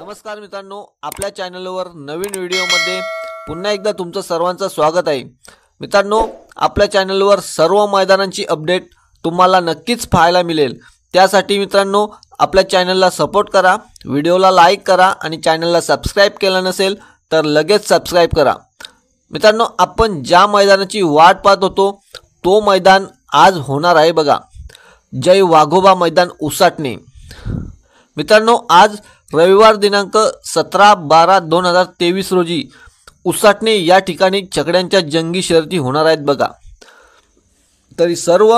नमस्कार मित्रांनो, आपल्या चॅनलवर नवीन व्हिडिओमध्ये पुन्हा एकदा तुमचं सर्वांचं स्वागत आहे। मित्रांनो, आपल्या चॅनलवर सर्व मैदानांची अपडेट तुम्हाला नक्कीच पाहायला मिळेल। त्यासाठी मित्रांनो, आपल्या चॅनलला सपोर्ट करा, व्हिडिओला लाईक करा आणि चॅनलला सबस्क्राइब केलं नसेल तर लगेच सबस्क्राइब करा। मित्रांनो, आपण ज्या मैदानाची वाट पाहत होतो तो मैदान आज होणार आहे बघा। जय वाघोबा मैदान उसाटणे। मित्रांनो, आज रविवार दिनांक 17/12/2023 रोजी उसाटणे या ठिकाणी छकड्यांच्या जंगी शर्यती होणार आहेत बघा। तरी सर्व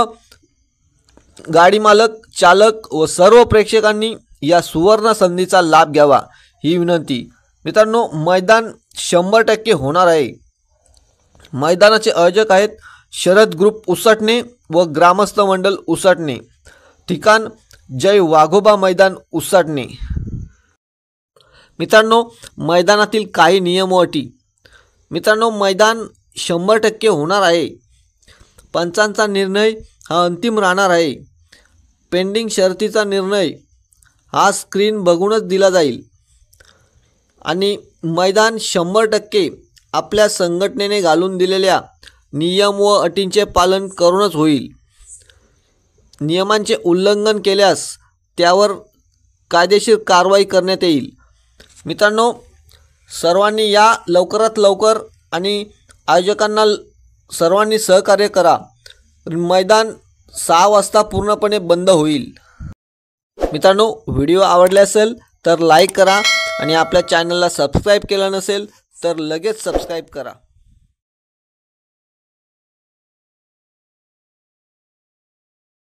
गाडी मालक, चालक व सर्व प्रेक्षकांनी या सुवर्ण संधीचा लाभ घ्यावा ही विनंती। मित्रांनो, मैदान 100% होणार आहे। मैदानाचे आयोजक आहेत शरद ग्रुप उसाटणे व ग्रामस्थ मंडल उसाटणे। ठिकाण जय वाघोबा मैदान उसाटणे। मित्रांनो, मैदानातील काही नियम व अटी। मित्रांनो, मैदान 100% होणार आहे। पंचांचा निर्णय हा अंतिम राहणार आहे। पेंडिंग शर्तीचा निर्णय हा स्क्रीन बघूनच दिला जाईल आणि मैदान 100% आपल्या संघटनेने घालून दिलेल्या नियम व अटींचे पालन करूनच होईल। नियमांचे उल्लंघन केल्यास त्यावर कायदेशीर कारवाई करण्यात येईल। मित्रांनो, सर्वांनी या लवकरात लवकर आणि आयोजकांना सर्वांनी सहकार्य करा। मैदान 6 वाजता पूर्णपणे बंद होईल। मित्रांनो, व्हिडिओ आवडला असेल तर लाईक करा आणि आपल्या चॅनलला सबस्क्राइब केलं नसेल तर लगेच सबस्क्राइब करा।